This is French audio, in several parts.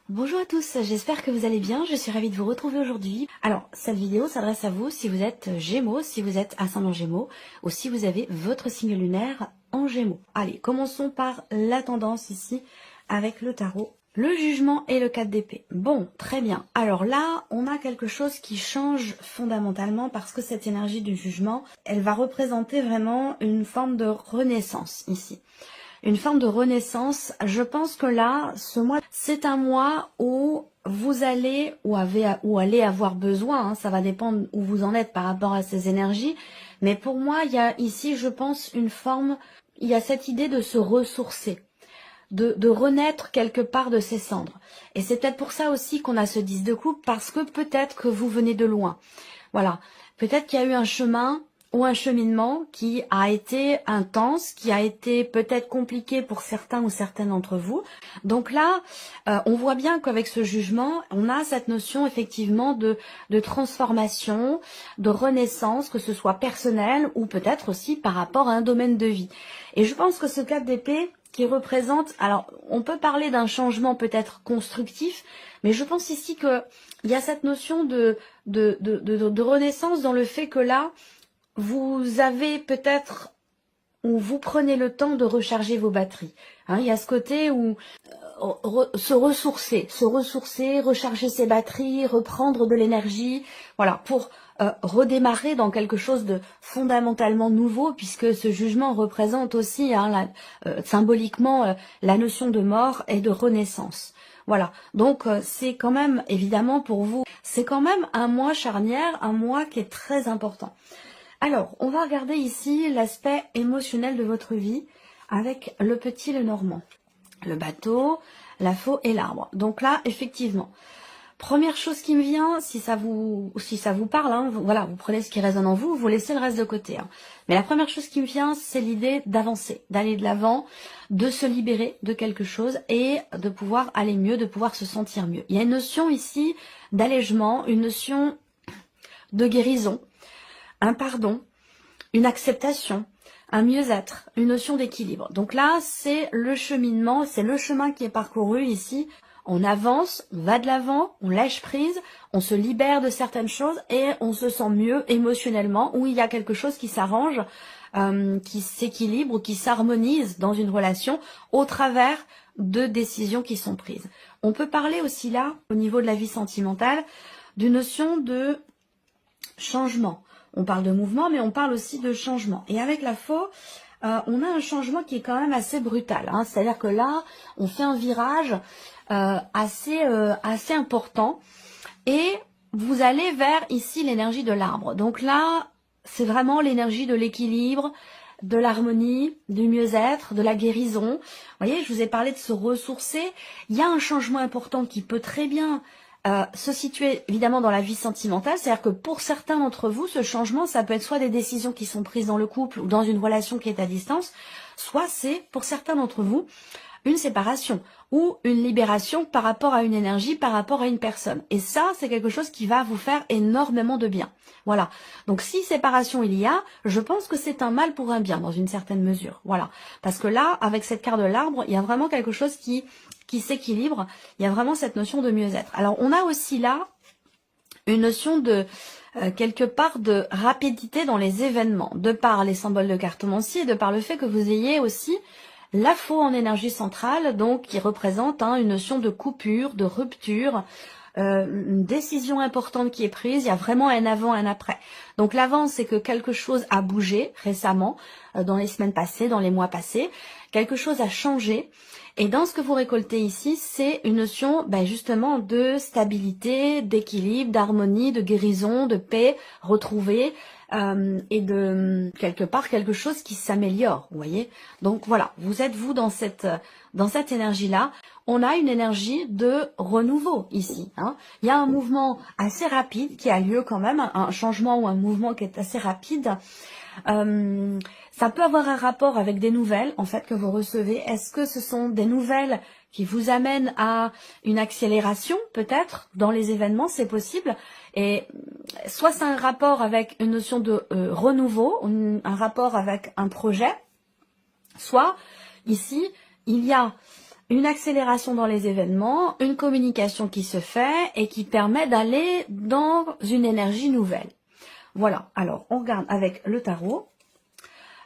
Bonjour à tous, j'espère que vous allez bien, je suis ravie de vous retrouver aujourd'hui. Alors, cette vidéo s'adresse à vous si vous êtes Gémeaux, si vous êtes ascendant Gémeaux, ou si vous avez votre signe lunaire en Gémeaux. Allez, commençons par la tendance ici avec le tarot. Le jugement et le 4 d'épée. Bon, très bien. Alors là, on a quelque chose qui change fondamentalement parce que cette énergie du jugement, elle va représenter vraiment une forme de renaissance ici. Une forme de renaissance. Je pense que là, ce mois, c'est un mois où vous allez ou allez avoir besoin, ça va dépendre où vous en êtes par rapport à ces énergies, mais pour moi, il y a ici, je pense, une forme, il y a cette idée de se ressourcer, de renaître quelque part de ses cendres. Et c'est peut-être pour ça aussi qu'on a ce 10 de coupe, parce que peut-être que vous venez de loin. Voilà, peut-être qu'il y a eu un chemin ou un cheminement qui a été intense, qui a été peut-être compliqué pour certains ou certaines d'entre vous. Donc là, on voit bien qu'avec ce jugement, on a cette notion effectivement de transformation, de renaissance, que ce soit personnel ou peut-être aussi par rapport à un domaine de vie. Et je pense que ce 4 d'épée qui représente, alors on peut parler d'un changement peut-être constructif, mais je pense ici que il y a cette notion de renaissance dans le fait que là, vous avez peut-être, ou vous prenez le temps de recharger vos batteries. Il y a ce côté où se ressourcer, recharger ses batteries, reprendre de l'énergie, voilà, pour redémarrer dans quelque chose de fondamentalement nouveau, puisque ce jugement représente aussi symboliquement la notion de mort et de renaissance. Voilà, donc c'est quand même, évidemment pour vous, c'est quand même un mois charnière, un mois qui est très important. Alors, on va regarder ici l'aspect émotionnel de votre vie avec le petit Lenormand. Le bateau, la faux et l'arbre. Donc là, effectivement, première chose qui me vient, si ça vous parle, voilà, vous prenez ce qui résonne en vous, vous laissez le reste de côté. Mais la première chose qui me vient, c'est l'idée d'avancer, d'aller de l'avant, de se libérer de quelque chose et de pouvoir aller mieux, de pouvoir se sentir mieux. Il y a une notion ici d'allègement, une notion de guérison, un pardon, une acceptation, un mieux-être, une notion d'équilibre. Donc là, c'est le cheminement, c'est le chemin qui est parcouru ici. On avance, on va de l'avant, on lâche prise, on se libère de certaines choses et on se sent mieux émotionnellement, où il y a quelque chose qui s'arrange, qui s'équilibre, qui s'harmonise dans une relation au travers de décisions qui sont prises. On peut parler aussi là, au niveau de la vie sentimentale, d'une notion de changement. On parle de mouvement, mais on parle aussi de changement. Et avec la faux, on a un changement qui est quand même assez brutal. C'est-à-dire que là, on fait un virage assez important. Et vous allez vers ici l'énergie de l'arbre. Donc là, c'est vraiment l'énergie de l'équilibre, de l'harmonie, du mieux-être, de la guérison. Vous voyez, je vous ai parlé de se ressourcer. Il y a un changement important qui peut très bien se situer évidemment dans la vie sentimentale, c'est-à-dire que pour certains d'entre vous, ce changement, ça peut être soit des décisions qui sont prises dans le couple ou dans une relation qui est à distance, soit c'est, pour certains d'entre vous, une séparation ou une libération par rapport à une énergie, par rapport à une personne. Et ça, c'est quelque chose qui va vous faire énormément de bien. Voilà. Donc si séparation il y a, je pense que c'est un mal pour un bien dans une certaine mesure. Voilà. Parce que là, avec cette carte de l'arbre, il y a vraiment quelque chose qui s'équilibre. Il y a vraiment cette notion de mieux-être. Alors on a aussi là une notion de quelque part de rapidité dans les événements, de par les symboles de cartomancie et de par le fait que vous ayez aussi la faux en énergie centrale, donc qui représente une notion de coupure, de rupture, une décision importante qui est prise, il y a vraiment un avant, un après. Donc l'avant, c'est que quelque chose a bougé récemment, dans les semaines passées, dans les mois passés, quelque chose a changé. Et dans ce que vous récoltez ici, c'est une notion justement de stabilité, d'équilibre, d'harmonie, de guérison, de paix retrouvée, et de quelque part quelque chose qui s'améliore, vous voyez. Donc voilà, vous êtes vous dans cette énergie-là. On a une énergie de renouveau ici. Il y a un mouvement assez rapide qui a lieu quand même, un changement ou un mouvement qui est assez rapide. Ça peut avoir un rapport avec des nouvelles en fait que vous recevez. Est-ce que ce sont des nouvelles qui vous amènent à une accélération peut-être dans les événements? C'est possible. Et soit c'est un rapport avec une notion de renouveau, un rapport avec un projet, soit ici il y a une accélération dans les événements, une communication qui se fait et qui permet d'aller dans une énergie nouvelle. Voilà, alors on regarde avec le tarot,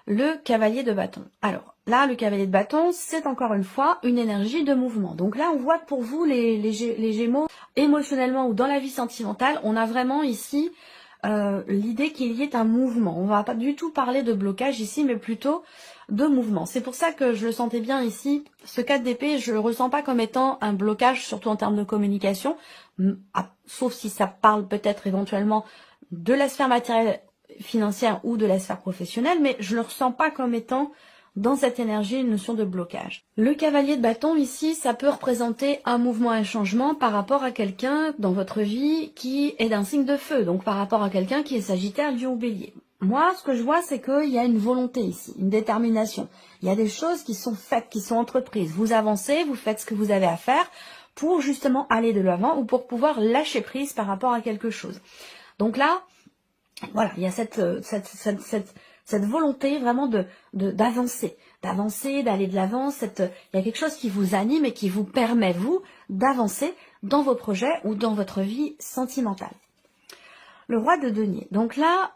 le cavalier de bâton. Alors là, le cavalier de bâton, c'est encore une fois une énergie de mouvement. Donc là, on voit que pour vous, les Gémeaux, émotionnellement ou dans la vie sentimentale, on a vraiment ici l'idée qu'il y ait un mouvement. On va pas du tout parler de blocage ici, mais plutôt de mouvement. C'est pour ça que je le sentais bien ici. Ce 4 d'épée, je le ressens pas comme étant un blocage, surtout en termes de communication, sauf si ça parle peut-être éventuellement de la sphère matérielle, financière ou de la sphère professionnelle, mais je le ressens pas comme étant dans cette énergie une notion de blocage. Le cavalier de bâton ici, ça peut représenter un mouvement, un changement par rapport à quelqu'un dans votre vie qui est d'un signe de feu, donc par rapport à quelqu'un qui est Sagittaire, Lion ou Bélier. Moi, ce que je vois, c'est qu'il y a une volonté ici, une détermination. Il y a des choses qui sont faites, qui sont entreprises. Vous avancez, vous faites ce que vous avez à faire pour justement aller de l'avant ou pour pouvoir lâcher prise par rapport à quelque chose. Donc là, voilà, il y a cette volonté vraiment d'avancer, d'aller de l'avant. Il y a quelque chose qui vous anime et qui vous permet, vous, d'avancer dans vos projets ou dans votre vie sentimentale. Le roi de denier. Donc là,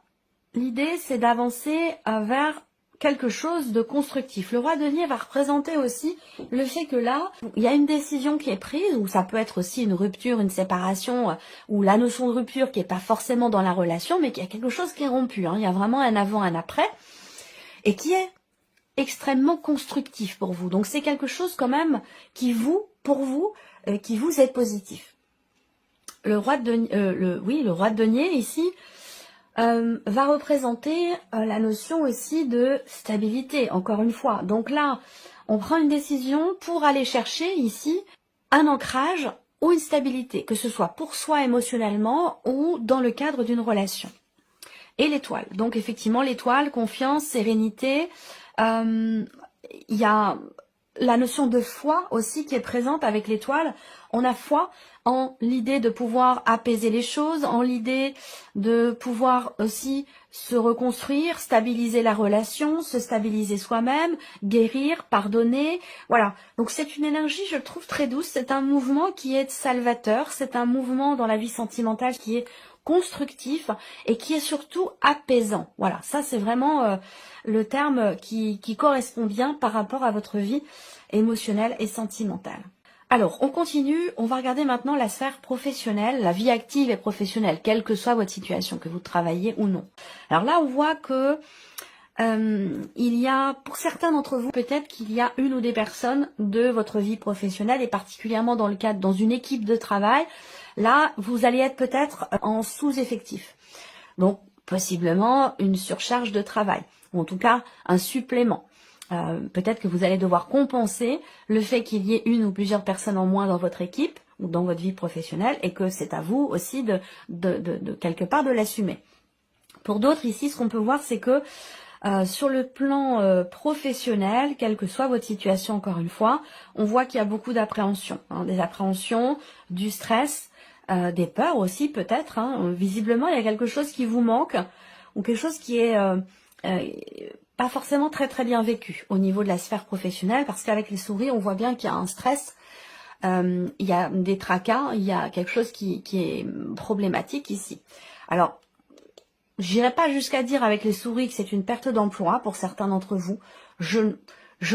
l'idée, c'est d'avancer vers quelque chose de constructif. Le roi de denier va représenter aussi le fait que là, il y a une décision qui est prise, ou ça peut être aussi une rupture, une séparation, ou la notion de rupture qui n'est pas forcément dans la relation, mais qu'il y a quelque chose qui est rompu. Il y a vraiment un avant, un après, et qui est extrêmement constructif pour vous. Donc c'est quelque chose quand même qui pour vous, qui vous est positif. Le roi de denier, le roi de denier ici, va représenter la notion aussi de stabilité, encore une fois. Donc là, on prend une décision pour aller chercher ici un ancrage ou une stabilité, que ce soit pour soi émotionnellement ou dans le cadre d'une relation. Et l'étoile. Donc effectivement, l'étoile, confiance, sérénité. Il y a la notion de foi aussi qui est présente avec l'étoile. On a foi en l'idée de pouvoir apaiser les choses, en l'idée de pouvoir aussi se reconstruire, stabiliser la relation, se stabiliser soi-même, guérir, pardonner. Voilà. Donc c'est une énergie, je trouve, très douce. C'est un mouvement qui est salvateur. C'est un mouvement dans la vie sentimentale qui est constructif et qui est surtout apaisant. Voilà, ça c'est vraiment le terme qui correspond bien par rapport à votre vie émotionnelle et sentimentale. Alors, on continue, on va regarder maintenant la sphère professionnelle, la vie active et professionnelle, quelle que soit votre situation, que vous travaillez ou non. Alors là, on voit que il y a, pour certains d'entre vous, peut-être qu'il y a une ou des personnes de votre vie professionnelle et particulièrement dans le cadre, dans une équipe de travail, là, vous allez être peut-être en sous-effectif. Donc, possiblement une surcharge de travail, ou en tout cas un supplément. Peut-être que vous allez devoir compenser le fait qu'il y ait une ou plusieurs personnes en moins dans votre équipe ou dans votre vie professionnelle et que c'est à vous aussi de quelque part de l'assumer. Pour d'autres ici, ce qu'on peut voir, c'est que sur le plan professionnel, quelle que soit votre situation encore une fois, on voit qu'il y a beaucoup d'appréhension, des appréhensions, du stress, des peurs aussi peut-être. Visiblement, il y a quelque chose qui vous manque ou quelque chose qui est pas forcément très très bien vécu au niveau de la sphère professionnelle, parce qu'avec les souris, on voit bien qu'il y a un stress, il y a des tracas, il y a quelque chose qui est problématique ici. Alors, j'irai pas jusqu'à dire avec les souris que c'est une perte d'emploi pour certains d'entre vous. Je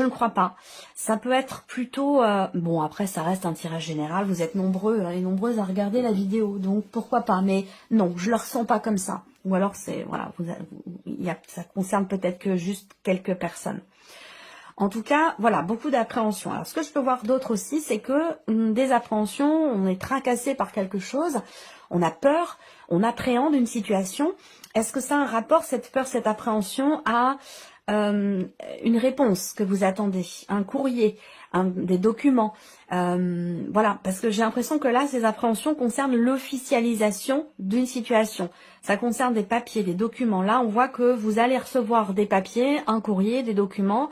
ne crois pas. Ça peut être plutôt... bon, après, ça reste un tirage général. Vous êtes nombreux et nombreuses à regarder la vidéo. Donc, pourquoi pas. Mais non, je le ressens pas comme ça. Ou alors, c'est voilà, ça concerne peut-être que juste quelques personnes. En tout cas, voilà, beaucoup d'appréhension. Alors, ce que je peux voir d'autre aussi, c'est que des appréhensions, on est tracassé par quelque chose, on a peur, on appréhende une situation. Est-ce que ça a un rapport, cette peur, cette appréhension, à une réponse que vous attendez, un courrier, des documents, voilà, parce que j'ai l'impression que là, ces appréhensions concernent l'officialisation d'une situation. Ça concerne des papiers, des documents. Là, on voit que vous allez recevoir des papiers, un courrier, des documents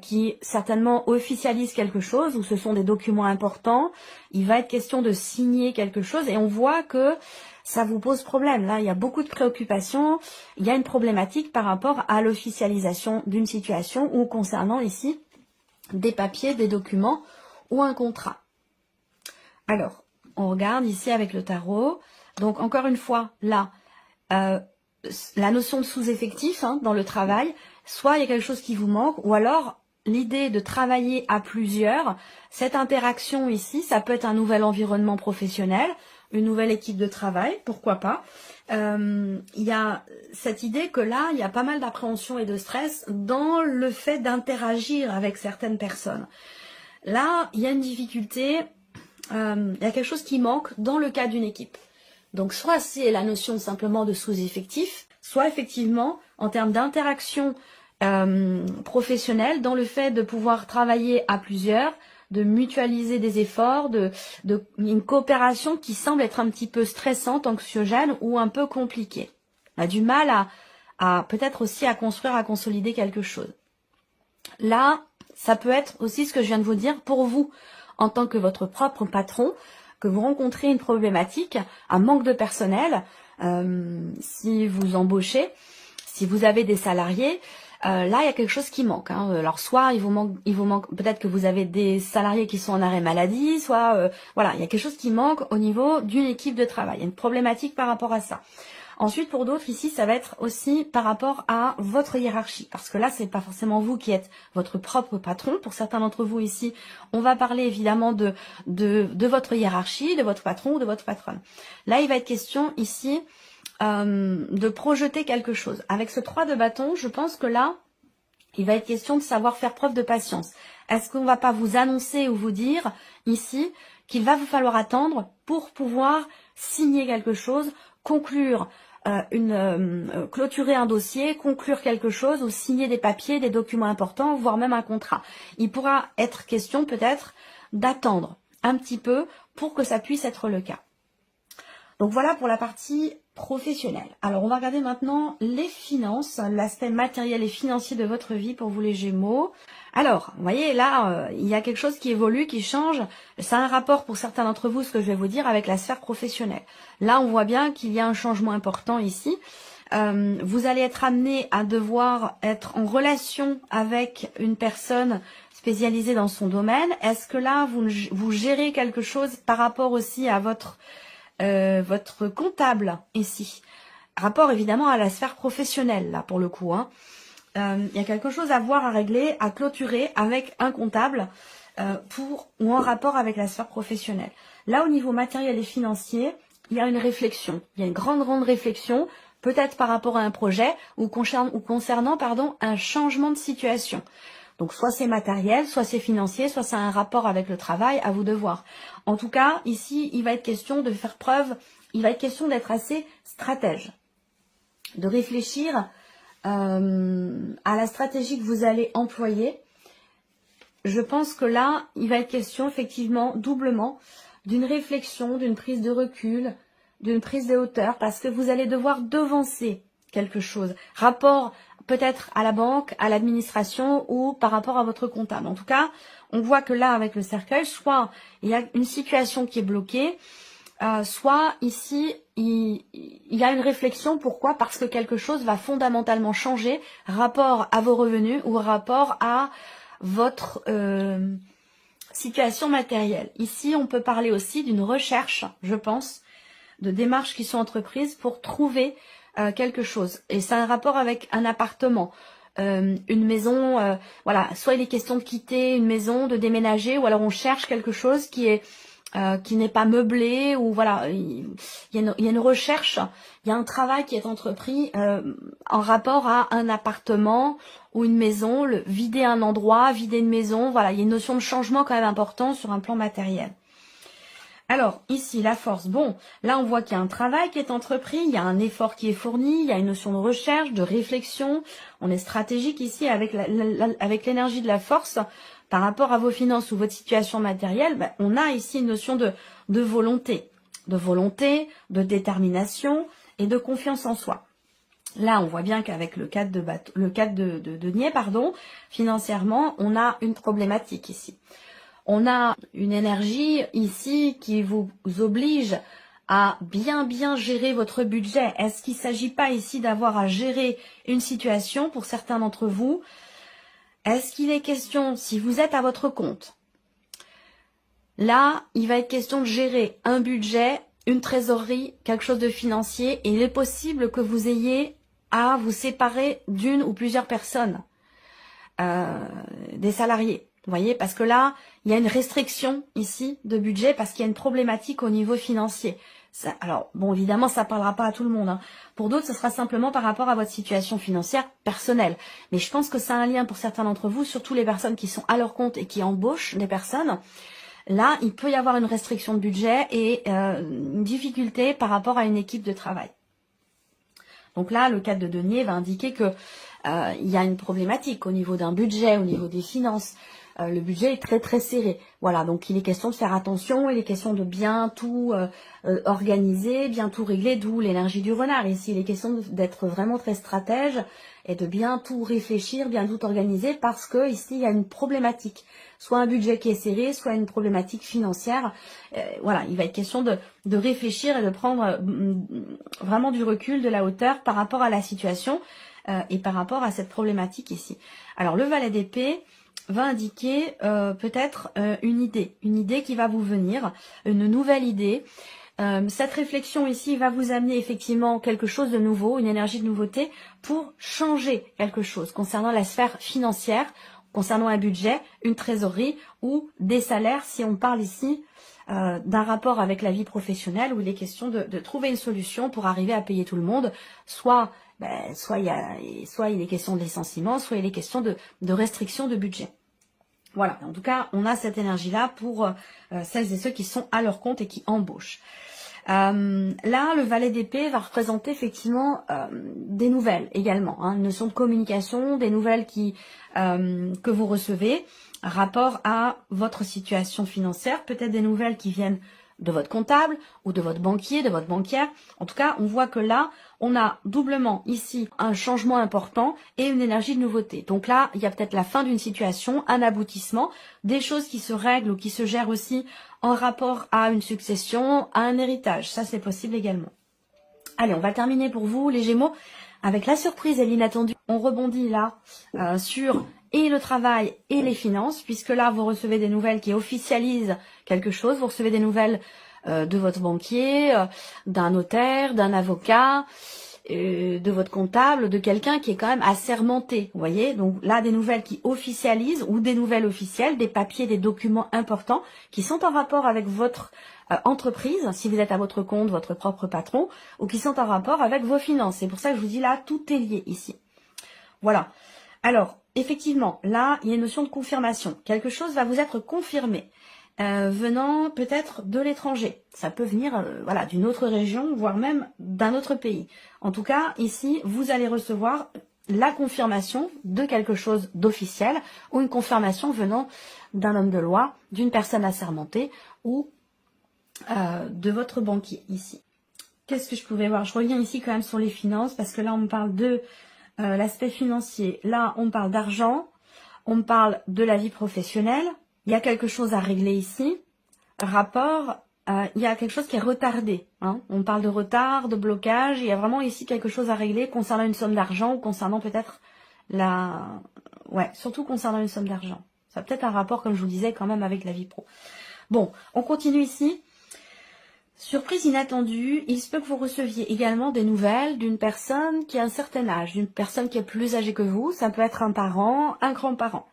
qui certainement officialisent quelque chose, ou ce sont des documents importants. Il va être question de signer quelque chose, et on voit que ça vous pose problème. Là, il y a beaucoup de préoccupations. Il y a une problématique par rapport à l'officialisation d'une situation ou concernant ici des papiers, des documents ou un contrat. Alors, on regarde ici avec le tarot. Donc, encore une fois, là, la notion de sous-effectif dans le travail, soit il y a quelque chose qui vous manque, ou alors l'idée de travailler à plusieurs, cette interaction ici, ça peut être un nouvel environnement professionnel, une nouvelle équipe de travail, pourquoi pas. Il y a cette idée que là, il y a pas mal d'appréhension et de stress dans le fait d'interagir avec certaines personnes. Là, il y a une difficulté, il y a quelque chose qui manque dans le cas d'une équipe. Donc soit c'est la notion simplement de sous-effectif, soit effectivement en termes d'interaction professionnelle, dans le fait de pouvoir travailler à plusieurs, de mutualiser des efforts, une coopération qui semble être un petit peu stressante, anxiogène ou un peu compliquée. On a du mal à peut-être aussi à construire, à consolider quelque chose. Là, ça peut être aussi ce que je viens de vous dire pour vous, en tant que votre propre patron, que vous rencontrez une problématique, un manque de personnel, si vous embauchez, si vous avez des salariés, là il y a quelque chose qui manque. Alors soit il vous manque peut-être que vous avez des salariés qui sont en arrêt maladie, soit voilà, il y a quelque chose qui manque au niveau d'une équipe de travail. Il y a une problématique par rapport à ça. Ensuite, pour d'autres, ici, ça va être aussi par rapport à votre hiérarchie. Parce que là, c'est pas forcément vous qui êtes votre propre patron. Pour certains d'entre vous ici, on va parler évidemment de votre hiérarchie, de votre patron ou de votre patronne. Là, il va être question ici de projeter quelque chose. Avec ce 3 de bâton, je pense que là, il va être question de savoir faire preuve de patience. Est-ce qu'on va pas vous annoncer ou vous dire ici qu'il va vous falloir attendre pour pouvoir signer quelque chose, conclure clôturer un dossier, conclure quelque chose ou signer des papiers, des documents importants, voire même un contrat. Il pourra être question peut-être d'attendre un petit peu pour que ça puisse être le cas. Donc voilà pour la partie professionnelle. Alors on va regarder maintenant les finances, l'aspect matériel et financier de votre vie pour vous les Gémeaux. Alors, vous voyez là, il y a quelque chose qui évolue, qui change. Ça a un rapport pour certains d'entre vous, ce que je vais vous dire, avec la sphère professionnelle. Là, on voit bien qu'il y a un changement important ici. Vous allez être amené à devoir être en relation avec une personne spécialisée dans son domaine. Est-ce que là, vous gérez quelque chose par rapport aussi à votre comptable ici? Rapport évidemment à la sphère professionnelle, là, pour le coup, il y a quelque chose à voir, à régler, à clôturer avec un comptable ou en rapport avec la sphère professionnelle. Là, au niveau matériel et financier, il y a une réflexion. Il y a une grande réflexion, peut-être par rapport à un projet ou concernant un changement de situation. Donc, soit c'est matériel, soit c'est financier, soit ça a un rapport avec le travail, à vous de voir. En tout cas, ici, il va être question de faire preuve, il va être question d'être assez stratège, de réfléchir à la stratégie que vous allez employer. Je pense que là, il va être question effectivement doublement d'une réflexion, d'une prise de recul, d'une prise de hauteur, parce que vous allez devoir devancer quelque chose. Rapport peut-être à la banque, à l'administration ou par rapport à votre comptable. En tout cas, on voit que là, avec le cercueil, soit il y a une situation qui est bloquée, soit ici, il y a une réflexion. Pourquoi? Parce que quelque chose va fondamentalement changer, rapport à vos revenus ou rapport à votre situation matérielle. Ici, on peut parler aussi d'une recherche, je pense, de démarches qui sont entreprises pour trouver quelque chose. Et c'est un rapport avec un appartement, une maison, voilà, soit il est question de quitter une maison, de déménager, ou alors on cherche quelque chose qui n'est pas meublé, ou voilà, il y a une recherche, il y a un travail qui est entrepris en rapport à un appartement ou une maison, vider un endroit, vider une maison, voilà, il y a une notion de changement quand même important sur un plan matériel. Alors, ici, la force, bon, là on voit qu'il y a un travail qui est entrepris, il y a un effort qui est fourni, il y a une notion de recherche, de réflexion, on est stratégique ici avec l'énergie de la force. Par rapport à vos finances ou votre situation matérielle, on a ici une notion de volonté, de détermination et de confiance en soi. Là, on voit bien qu'avec le 4 de denier, financièrement, on a une problématique ici. On a une énergie ici qui vous oblige à bien gérer votre budget. Est-ce qu'il ne s'agit pas ici d'avoir à gérer une situation pour certains d'entre vous? Est-ce qu'il est question, si vous êtes à votre compte, Là, il va être question de gérer un budget, une trésorerie, quelque chose de financier, et il est possible que vous ayez à vous séparer d'une ou plusieurs personnes, des salariés. Vous voyez, parce que là, il y a une restriction ici de budget parce qu'il y a une problématique au niveau financier. Ça, alors, bon, évidemment, ça ne parlera pas à tout le monde, hein. Pour d'autres, ce sera simplement par rapport à votre situation financière personnelle. Mais je pense que ça a un lien pour certains d'entre vous, surtout les personnes qui sont à leur compte et qui embauchent des personnes. Là, il peut y avoir une restriction de budget et une difficulté par rapport à une équipe de travail. Donc là, le cadre de denier va indiquer que il y a une problématique au niveau d'un budget, au niveau des finances. Le budget est très très serré. Voilà, donc il est question de faire attention, il est question de bien tout organiser, bien tout régler, d'où l'énergie du renard. Ici, il est question d'être vraiment très stratège et de bien tout réfléchir, bien tout organiser, parce que ici, il y a une problématique. Soit un budget qui est serré, soit une problématique financière. Voilà, il va être question de réfléchir et de prendre vraiment du recul, de la hauteur par rapport à la situation et par rapport à cette problématique ici. Alors, le valet d'épée va indiquer peut-être une idée qui va vous venir, une nouvelle idée. Cette réflexion ici va vous amener effectivement quelque chose de nouveau, une énergie de nouveauté pour changer quelque chose concernant la sphère financière, concernant un budget, une trésorerie ou des salaires si on parle ici d'un rapport avec la vie professionnelle où il est question de trouver une solution pour arriver à payer tout le monde, soit il est question de licenciement, soit il est question de restriction de budget. Voilà, en tout cas, on a cette énergie-là pour celles et ceux qui sont à leur compte et qui embauchent. Là, le valet d'épée va représenter effectivement des nouvelles également, hein, une notion de communication, des nouvelles que vous recevez, rapport à votre situation financière, peut-être des nouvelles qui viennent de votre comptable ou de votre banquier, de votre banquière. En tout cas, on voit que là, on a doublement ici un changement important et une énergie de nouveauté. Donc là, il y a peut-être la fin d'une situation, un aboutissement, des choses qui se règlent ou qui se gèrent aussi en rapport à une succession, à un héritage. Ça, c'est possible également. Allez, on va terminer pour vous, les Gémeaux, avec la surprise et l'inattendu. On rebondit là sur et le travail et les finances, puisque là, vous recevez des nouvelles qui officialisent quelque chose. Vous recevez des nouvelles de votre banquier, d'un notaire, d'un avocat, de votre comptable, de quelqu'un qui est quand même assermenté. Vous voyez, donc là, des nouvelles qui officialisent ou des nouvelles officielles, des papiers, des documents importants qui sont en rapport avec votre entreprise, si vous êtes à votre compte, votre propre patron, ou qui sont en rapport avec vos finances. C'est pour ça que je vous dis là, tout est lié ici. Voilà. Alors, effectivement, là, il y a une notion de confirmation. Quelque chose va vous être confirmé, venant peut-être de l'étranger. Ça peut venir voilà, d'une autre région, voire même d'un autre pays. En tout cas, ici, vous allez recevoir la confirmation de quelque chose d'officiel ou une confirmation venant d'un homme de loi, d'une personne assermentée ou de votre banquier ici. Qu'est-ce que je pouvais voir? Je reviens ici quand même sur les finances parce que là, on me parle de l'aspect financier. Là, on parle d'argent, on me parle de la vie professionnelle. Il y a quelque chose à régler ici. Rapport, il y a quelque chose qui est retardé. Hein. On parle de retard, de blocage. Il y a vraiment ici quelque chose à régler concernant une somme d'argent ou concernant peut-être la... Ouais, surtout concernant une somme d'argent. Ça a peut-être un rapport, comme je vous disais, quand même avec la vie pro. Bon, on continue ici. Surprise inattendue, il se peut que vous receviez également des nouvelles d'une personne qui a un certain âge, d'une personne qui est plus âgée que vous. Ça peut être un parent, un grand-parent.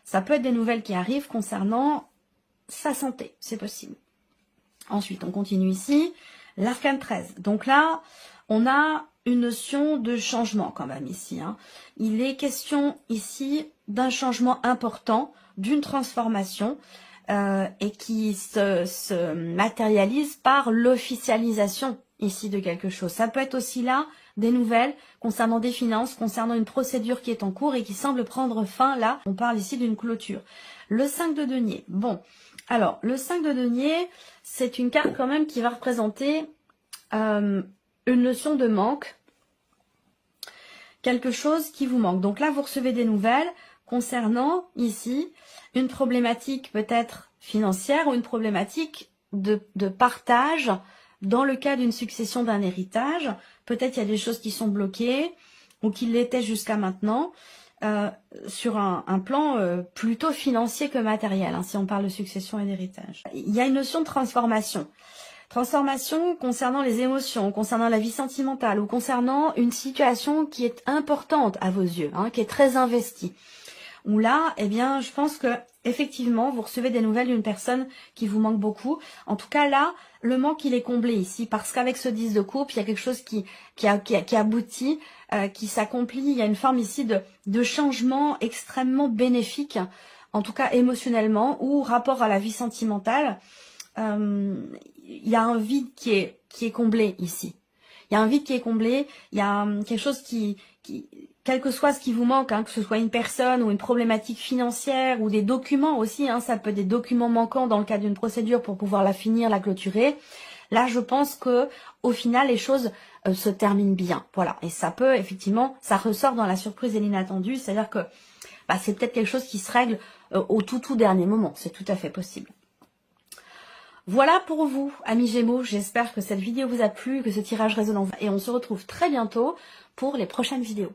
Ça peut être des nouvelles qui arrivent concernant sa santé, c'est possible. Ensuite, on continue ici, l'arcane 13. Donc là, on a une notion de changement quand même ici. Hein. Il est question ici d'un changement important, d'une transformation, et qui se matérialise par l'officialisation ici de quelque chose. Ça peut être aussi là des nouvelles concernant des finances, concernant une procédure qui est en cours et qui semble prendre fin là. On parle ici d'une clôture. Le 5 de denier. Bon, alors le 5 de denier, c'est une carte quand même qui va représenter une notion de manque. Quelque chose qui vous manque. Donc là, vous recevez des nouvelles concernant ici une problématique peut-être financière ou une problématique de partage dans le cas d'une succession d'un héritage. Peut-être il y a des choses qui sont bloquées ou qui l'étaient jusqu'à maintenant. sur un plan plutôt financier que matériel, hein, si on parle de succession et d'héritage. Il y a une notion de transformation. Transformation concernant les émotions, concernant la vie sentimentale ou concernant une situation qui est importante à vos yeux, hein, qui est très investie. Où là, eh bien, je pense que effectivement, vous recevez des nouvelles d'une personne qui vous manque beaucoup. En tout cas, là, le manque, il est comblé ici, parce qu'avec ce 10 de coupe, il y a quelque chose qui aboutit, qui s'accomplit. Il y a une forme ici de changement extrêmement bénéfique, en tout cas émotionnellement, ou rapport à la vie sentimentale. Il y a un vide qui est comblé ici. Il y a un vide qui est comblé, il y a quelque chose qui quel que soit ce qui vous manque, hein, que ce soit une personne ou une problématique financière ou des documents aussi, hein, ça peut être des documents manquants dans le cadre d'une procédure pour pouvoir la finir, la clôturer. Là, je pense que au final, les choses se terminent bien. Voilà, et ça peut effectivement, ça ressort dans la surprise et l'inattendu, c'est-à-dire que c'est peut-être quelque chose qui se règle au tout dernier moment. C'est tout à fait possible. Voilà pour vous, amis Gémeaux. J'espère que cette vidéo vous a plu, que ce tirage résonne en vous. Et on se retrouve très bientôt pour les prochaines vidéos.